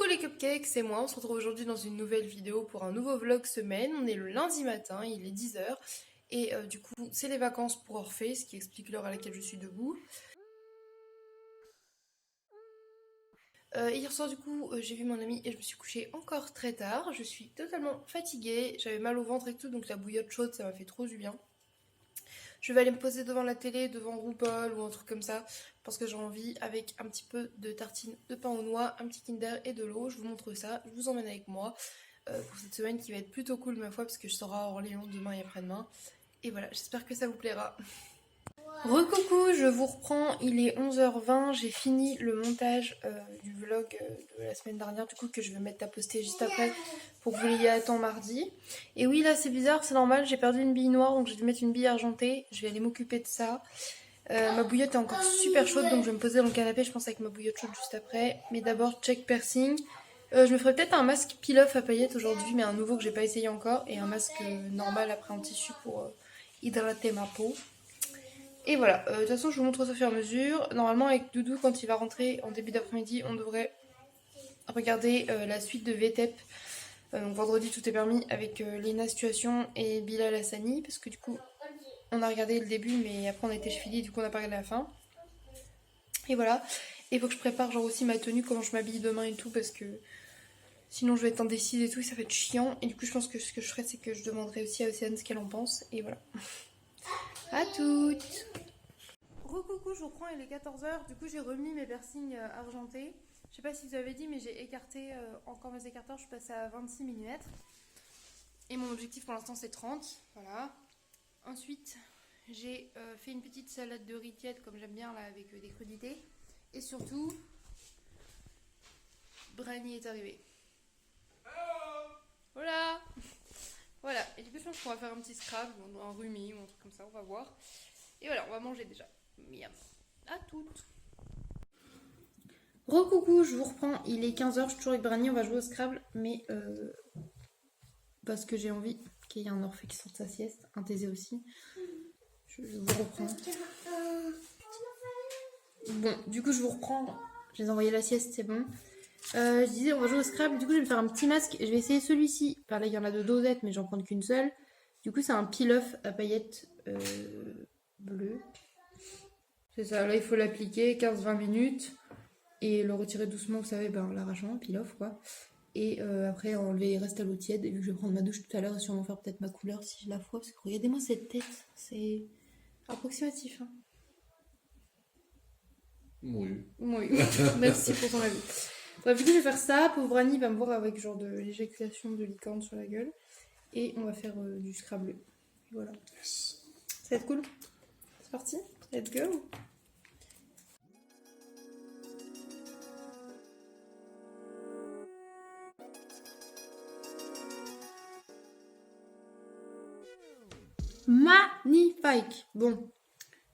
les cupcakes, c'est moi, on se retrouve aujourd'hui dans une nouvelle vidéo pour un nouveau vlog semaine. On est le lundi matin, il est 10 h et du coup c'est les vacances pour Orphée, ce qui explique l'heure à laquelle je suis debout. Hier soir du coup j'ai vu mon ami et je me suis couchée encore très tard. Je suis totalement fatiguée, j'avais mal au ventre et tout, donc la bouillotte chaude ça m'a fait trop du bien. Je vais aller me poser devant la télé, devant RuPaul ou un truc comme ça, parce que j'ai envie, avec un petit peu de tartine de pain aux noix, un petit Kinder et de l'eau. Je vous montre ça, je vous emmène avec moi pour cette semaine qui va être plutôt cool ma foi, parce que je serai à Orléans demain et après-demain. Et voilà, j'espère que ça vous plaira. Recoucou, je vous reprends, il est 11h20, j'ai fini le montage du vlog de la semaine dernière, du coup que je vais mettre à poster juste après pour que vous l'ayez à temps mardi. Et oui là c'est bizarre, c'est normal, j'ai perdu une bille noire donc j'ai dû mettre une bille argentée, je vais aller m'occuper de ça. Ma bouillotte est encore super chaude donc je vais me poser dans le canapé je pense avec ma bouillotte chaude juste après. Mais d'abord check piercing. Je me ferai peut-être un masque peel-off à paillettes aujourd'hui mais un nouveau que j'ai pas essayé encore et un masque normal après en tissu pour hydrater ma peau. Et voilà, de toute façon je vous montre ça au fur et à mesure. Normalement avec Doudou quand il va rentrer en début d'après-midi on devrait regarder la suite de VTEP. Donc vendredi tout est permis avec Lena Situation et Bilal Hassani parce que du coup on a regardé le début mais après on était chez Philly du coup on n'a pas regardé la fin. Et voilà, et il faut que je prépare genre aussi ma tenue, comment je m'habille demain et tout parce que sinon je vais être indécise et tout et ça va être chiant. Et du coup je pense que ce que je ferai c'est que je demanderai aussi à Océane ce qu'elle en pense et voilà. À toutes. Recoucou, je vous reprends, il est 14 h. Du coup, j'ai remis mes piercings argentés. Je sais pas si vous avez dit, mais j'ai écarté encore mes écarteurs. Je suis passée à 26 mm. Et mon objectif pour l'instant, c'est 30. Voilà. Ensuite, j'ai fait une petite salade de riz tiède, comme j'aime bien, là, avec des crudités. Et surtout, Brani est arrivé. Voilà. Voilà. Et du coup, je pense qu'on va faire un petit scrap, un rhume ou un truc comme ça, on va voir. Et voilà, on va manger déjà. Miam. À toutes. Recoucou, je vous reprends, il est 15 h, je suis toujours avec Brani, on va jouer au Scrabble, mais parce que j'ai envie qu'il y ait un Orphée qui sorte sa sieste, un Thésée aussi. Je vous reprends. Bon, du coup je vous reprends, je les ai envoyés la sieste, c'est bon. Je disais on va jouer au Scrabble, du coup je vais me faire un petit masque, je vais essayer celui-ci. Enfin là il y en a de dosettes mais j'en prends qu'une seule. Du coup c'est un peel-off à paillettes bleues. C'est ça, là il faut l'appliquer 15-20 minutes. Et le retirer doucement, vous savez, ben, en l'arrachant, peel-off quoi. Et après enlever les restes à l'eau tiède. Et vu que je vais prendre ma douche tout à l'heure et sûrement faire peut-être ma couleur si je la fois. Parce que regardez-moi cette tête, c'est approximatif. Hein. Oui. Oui, merci pour ton avis. Bref, du coup je vais faire ça. Pauvre Annie va me voir avec genre de l'éjaculation de licorne sur la gueule. Et on va faire du Scrabble. Voilà. Yes. Ça va être cool. C'est parti, let's go. Magnifique. Bon,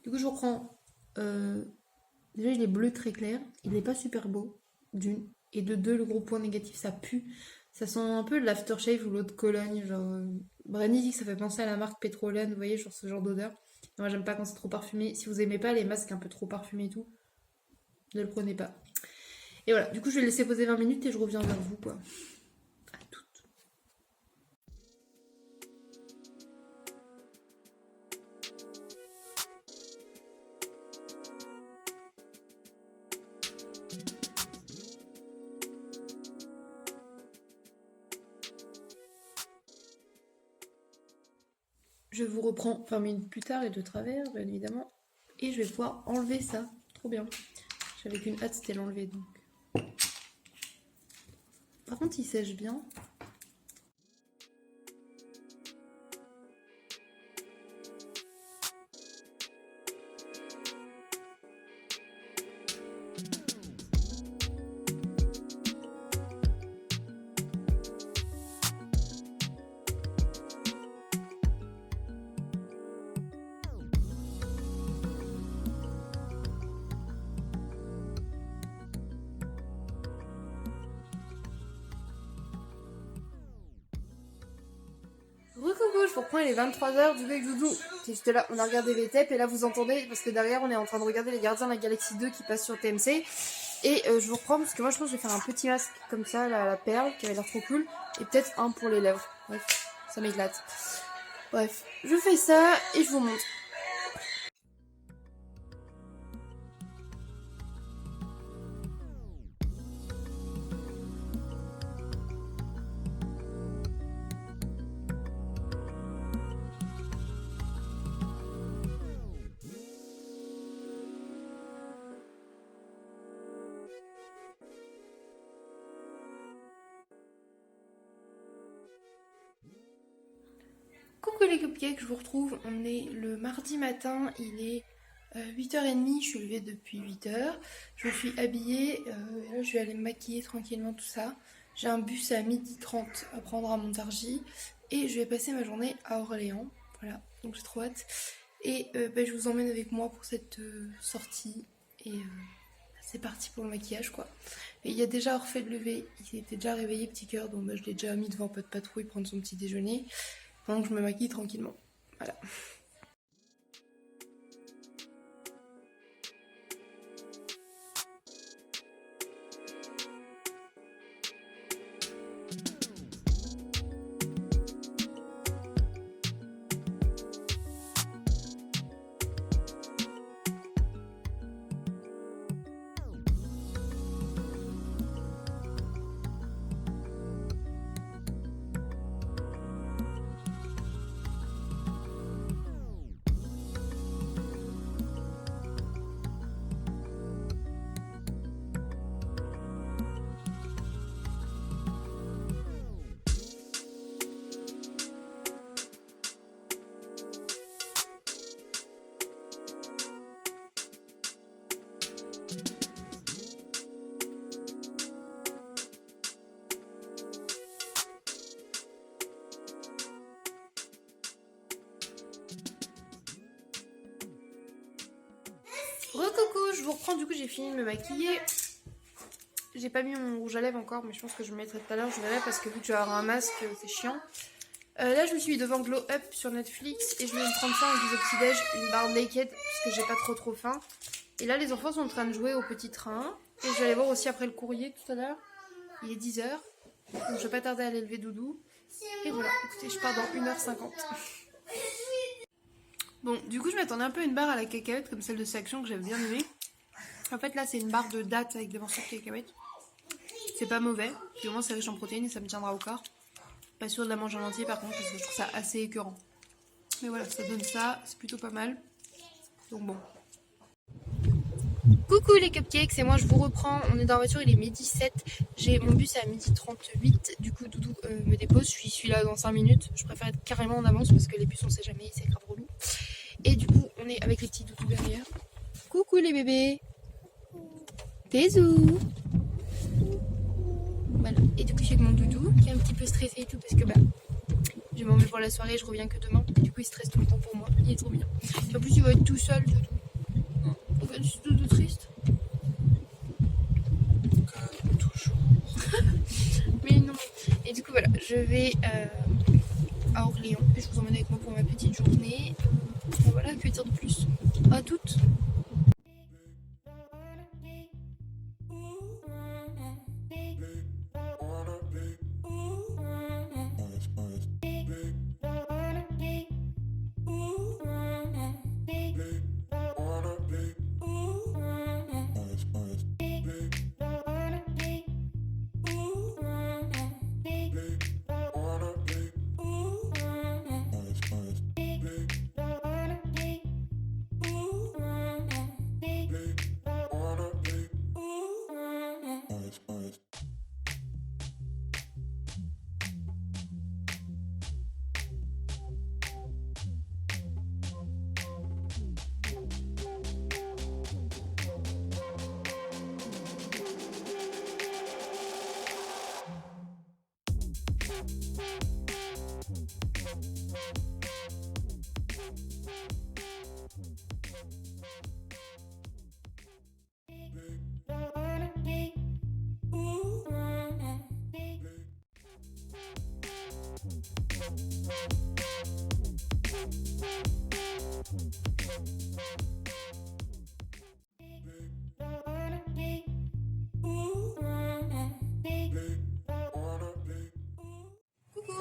du coup je reprends. Déjà il est bleu très clair, il n'est pas super beau, d'une. Et de deux, le gros point négatif, ça pue. Ça sent un peu l'aftershave ou l'eau de Cologne. Genre, Brani dit que ça fait penser à la marque Pétrolène, vous voyez, genre ce genre d'odeur. Moi j'aime pas quand c'est trop parfumé. Si vous aimez pas les masques un peu trop parfumés et tout, ne le prenez pas. Et voilà, du coup je vais le laisser poser 20 minutes et je reviens vers vous quoi. À toutes. Je vous reprends 20 minutes plus tard et de travers, bien évidemment. Et je vais pouvoir enlever ça. Trop bien. J'avais qu'une hâte, c'était l'enlever donc. Par contre, il sèche bien. Recoucou, je vous reprends, il est 23 h, du coup avec Doudou. C'est juste là, on a regardé VTEP et là vous entendez, parce que derrière on est en train de regarder les Gardiens de la Galaxie 2 qui passent sur TMC. Et je vous reprends parce que moi je pense que je vais faire un petit masque comme ça, là, à la perle, qui avait l'air trop cool. Et peut-être un pour les lèvres. Bref, ça m'éclate. Bref, je fais ça et je vous montre. Coucou les cupcakes, je vous retrouve. On est le mardi matin, il est 8h30, je suis levée depuis 8h. Je me suis habillée, et là je vais aller me maquiller tranquillement, tout ça. J'ai un bus à 12h30 à prendre à Montargis et je vais passer ma journée à Orléans. Voilà, donc j'ai trop hâte. Et je vous emmène avec moi pour cette sortie. Et c'est parti pour le maquillage quoi. Et il y a déjà Orphée de lever, il était déjà réveillé petit cœur, donc je l'ai déjà mis devant Pas de Patrouille prendre son petit déjeuner. Pendant que je me maquille tranquillement. Voilà. Re-coucou, je vous reprends, du coup j'ai fini de me maquiller. J'ai pas mis mon rouge à lèvres encore, mais je pense que je le mettrai tout à l'heure, je verrai, parce que vu que je vais avoir un masque, c'est chiant. Là je me suis mis devant Glow Up sur Netflix et je vais me prendre ça en guise au petit-déj, une barre naked, parce que j'ai pas trop faim. Et là les enfants sont en train de jouer au petit train. Et je vais aller voir aussi après le courrier tout à l'heure. Il est 10h, donc je vais pas tarder à aller lever Doudou. Et voilà, écoutez, je pars dans 1h50. Bon, du coup, je m'attendais un peu à une barre à la cacahuète comme celle de Saction que j'avais bien aimée. En fait, là, c'est une barre de dattes avec des morceaux de cacahuètes. C'est pas mauvais, puis au moins c'est riche en protéines et ça me tiendra au corps. Pas sûr de la manger en entier par contre, parce que je trouve ça assez écœurant. Mais voilà, ça donne ça, c'est plutôt pas mal. Donc bon. Coucou les cupcakes, c'est moi, je vous reprends. On est dans la voiture, il est 12h07. J'ai mon bus à 12h38. Du coup, Doudou me dépose. Je suis là dans 5 minutes. Je préfère être carrément en avance parce que les bus, on sait jamais, c'est grave relou. Et du coup, on est avec les petits Doudous derrière. Coucou les bébés. Bisous. Voilà. Et du coup, je suis avec mon Doudou qui est un petit peu stressé et tout parce que je vais m'emmener pour la soirée, je reviens que demain. Et du coup, il stresse tout le temps pour moi. Il est trop bien. Et en plus, il va être tout seul, Doudou. Je suis Doudou triste. Toujours. Mais non. Et du coup, voilà, je vais à Orléans. Et je vous emmène avec moi pour ma petite journée. Voilà, que dire de plus. À toutes.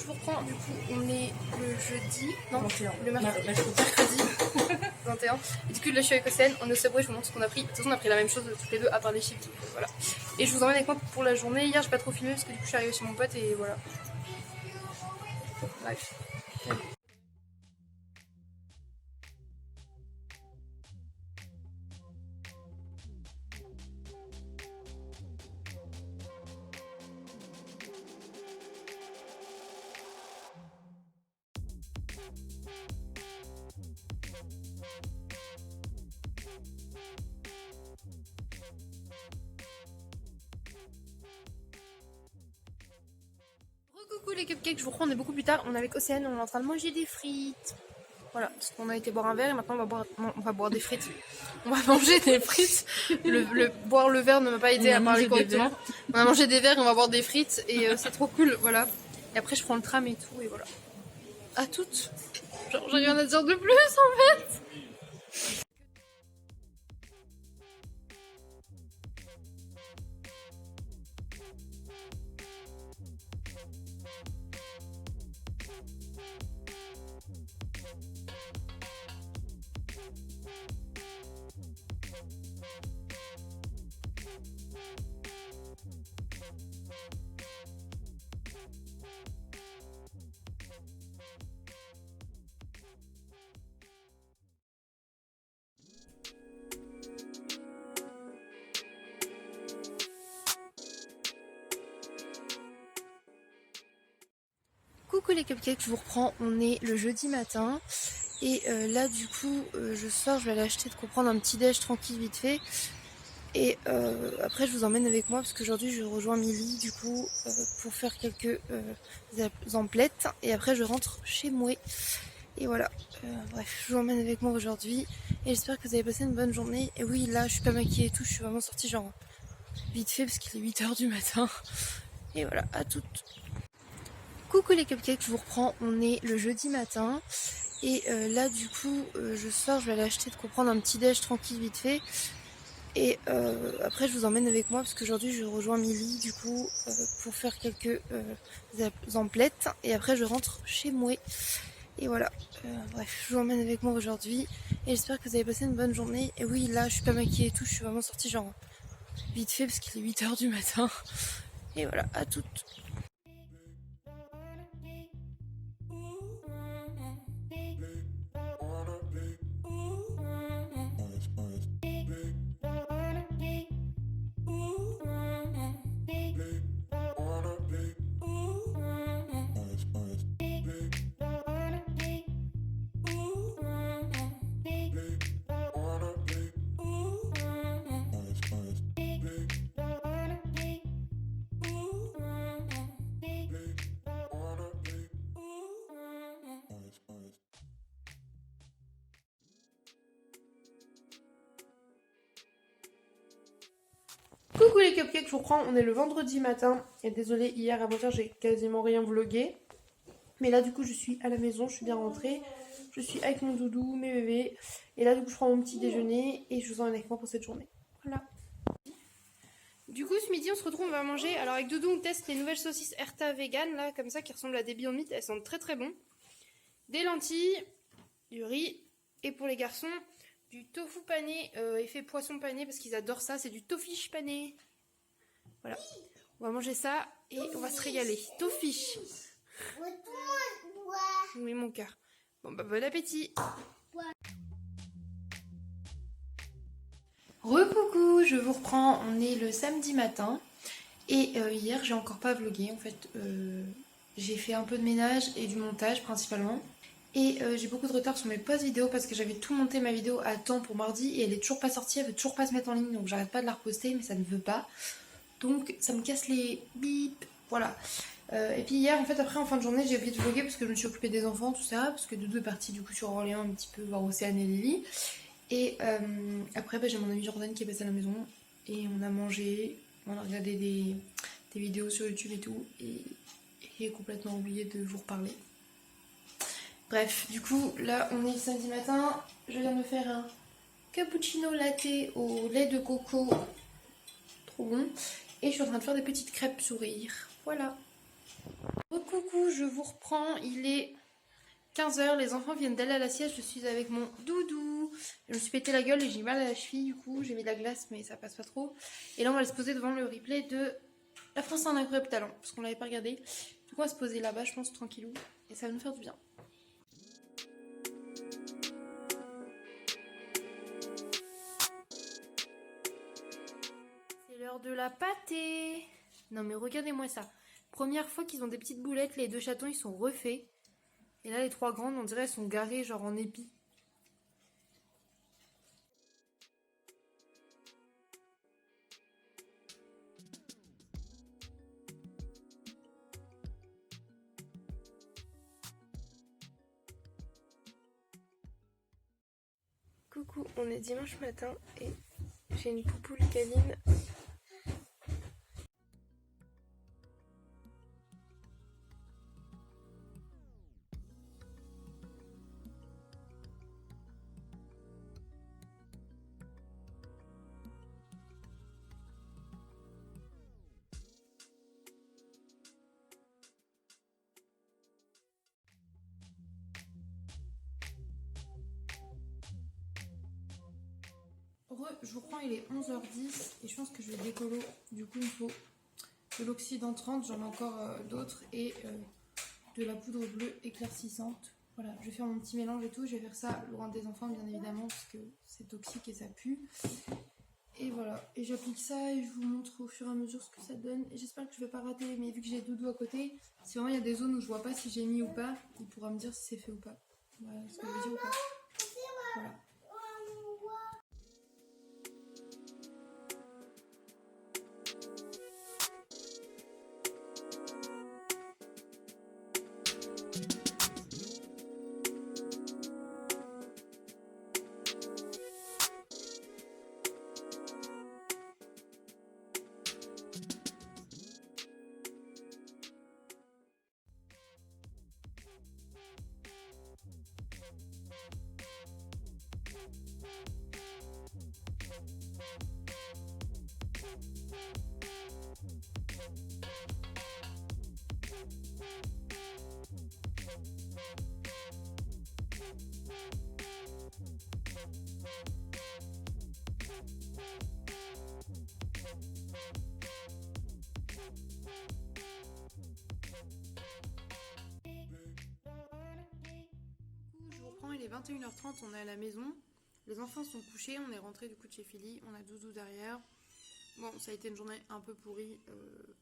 je vous reprends, du coup on est le jeudi, non 21. le mercredi, Mercredi. 21. Et du coup là je suis avec Océane, on est au Subway, je vous montre ce qu'on a pris. De toute façon on a pris la même chose toutes les deux à part les chips, voilà. Et je vous emmène avec moi pour la journée. Hier j'ai pas trop filmé parce que du coup je suis arrivée chez mon pote et voilà. Bref. Coucou les cupcakes, je vous reprends, on est beaucoup plus tard. On est avec Océane, on est en train de manger des frites. Voilà, parce qu'on a été boire un verre et maintenant on va boire des frites. On va manger des frites. Boire le verre ne m'a pas aidé à parler correctement. On a mangé des verres et on va boire des frites et c'est trop cool, voilà. Et après je prends le tram et tout et voilà. À toutes. Genre j'ai rien à dire de plus en fait. Coucou les cupcakes, je vous reprends, on est le jeudi matin et là du coup je sors, je vais aller acheter de quoi prendre un petit déj tranquille vite fait et après je vous emmène avec moi parce qu'aujourd'hui je rejoins Milly du coup pour faire quelques emplettes et après je rentre chez moi et voilà, bref je vous emmène avec moi aujourd'hui et j'espère que vous avez passé une bonne journée. Et oui là je suis pas maquillée et tout, je suis vraiment sortie genre vite fait parce qu'il est 8h du matin et voilà, à toutes. Coucou les cupcakes, je vous reprends, on est le jeudi matin et là du coup je sors, je vais aller acheter de quoi prendre un petit déj tranquille vite fait et après je vous emmène avec moi parce qu'aujourd'hui je rejoins Milly du coup pour faire quelques emplettes et après je rentre chez moi et voilà, bref je vous emmène avec moi aujourd'hui et j'espère que vous avez passé une bonne journée. Et oui là je suis pas maquillée et tout, je suis vraiment sortie genre vite fait parce qu'il est 8h du matin et voilà, à toutes. Coucou les cupcakes, je vous reprends, on est le vendredi matin et désolé hier à 20h j'ai quasiment rien vlogué. Mais là du coup je suis à la maison, je suis bien rentrée, je suis avec mon doudou, mes bébés. Et là du coup je prends mon petit déjeuner et je vous emmène avec moi pour cette journée. Voilà. Du coup ce midi on se retrouve, on va manger. Alors avec Doudou on teste les nouvelles saucisses Erta vegan là comme ça qui ressemblent à des Beyond Meat, elles sont très très bonnes. Des lentilles, du riz et pour les garçons du tofu pané, effet poisson pané parce qu'ils adorent ça, c'est du tofish pané. Voilà, on va manger ça et on va se régaler. Tofish. Oui mon cœur. Bon bah bon appétit. Recoucou, je vous reprends, on est le samedi matin et hier j'ai encore pas vlogué en fait, j'ai fait un peu de ménage et du montage principalement et j'ai beaucoup de retard sur mes posts vidéo parce que j'avais tout monté ma vidéo à temps pour mardi et elle est toujours pas sortie, elle veut toujours pas se mettre en ligne donc j'arrête pas de la reposter mais ça ne veut pas donc ça me casse les bip, voilà. Et puis hier en fait après en fin de journée j'ai oublié de vlogger parce que je me suis occupée des enfants tout ça parce que Doudou est parti du coup sur Orléans un petit peu voir Océane et Lily. Et après, bah, j'ai mon ami Jordan qui est passé à la maison et on a mangé, on a regardé des vidéos sur YouTube et tout, et j'ai complètement oublié de vous reparler. Bref, du coup, là on est le samedi matin, je viens de faire un cappuccino latte au lait de coco, trop bon, et je suis en train de faire des petites crêpes sourire, voilà. Coucou, je vous reprends, il est 15h, les enfants viennent d'aller à la sieste, je suis avec mon doudou. Je me suis pété la gueule et j'ai mal à la cheville, du coup j'ai mis de la glace mais ça passe pas trop. Et là on va se poser devant le replay de La France a un incroyable talent, parce qu'on l'avait pas regardé. Du coup on va se poser là-bas, je pense, tranquillou, et ça va nous faire du bien. C'est l'heure de la pâtée. Non mais regardez-moi ça. Première fois qu'ils ont des petites boulettes, les 2 chatons ils sont refaits. Et là les 3 grandes on dirait elles sont garées genre en épi. Coucou, on est dimanche matin et j'ai une poupoule câline. Je vous reprends, il est 11h10 et je pense que je vais décolo. Du coup, il me faut de l'oxydant 30, j'en ai encore d'autres, et de la poudre bleue éclaircissante. Voilà, je vais faire mon petit mélange et tout. Je vais faire ça loin des enfants, bien évidemment, parce que c'est toxique et ça pue. Et voilà, et j'applique ça et je vous montre au fur et à mesure ce que ça donne. Et j'espère que je vais pas rater, mais vu que j'ai Doudou à côté, si vraiment il y a des zones où je vois pas si j'ai mis ou pas, il pourra me dire si c'est fait ou pas. Voilà ce que je veux dire ou pas. Voilà. Il est 21h30, on est à la maison. Les enfants sont couchés, on est rentré du coup de chez Philly, on a Doudou derrière. Bon, ça a été une journée un peu pourrie.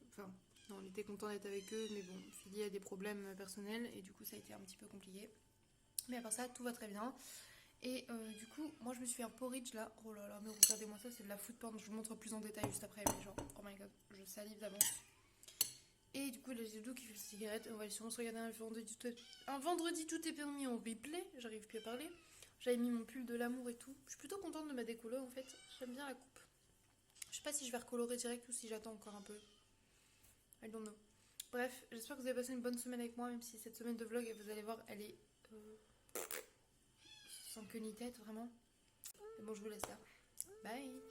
Enfin, non, on était content d'être avec eux, mais bon, Philly a des problèmes personnels et du coup ça a été un petit peu compliqué. Mais à part ça, tout va très bien. Et du coup, moi je me suis fait un porridge là. Oh là là, mais regardez-moi ça, c'est de la food porn. Je vous montre plus en détail juste après, mais genre, oh my god, je salive d'avance. Et du coup, là j'ai Doudou qui fait la cigarette. On va sûrement se regarder un vendredi tout est permis en replay. J'arrive plus à parler. J'avais mis mon pull de l'amour et tout. Je suis plutôt contente de ma décolo en fait. J'aime bien la coupe. Je sais pas si je vais recolorer direct ou si j'attends encore un peu. I don't know. Bref, j'espère que vous avez passé une bonne semaine avec moi, même si cette semaine de vlog, vous allez voir, elle est sans queue ni tête, vraiment. Mais bon, je vous laisse là. Bye.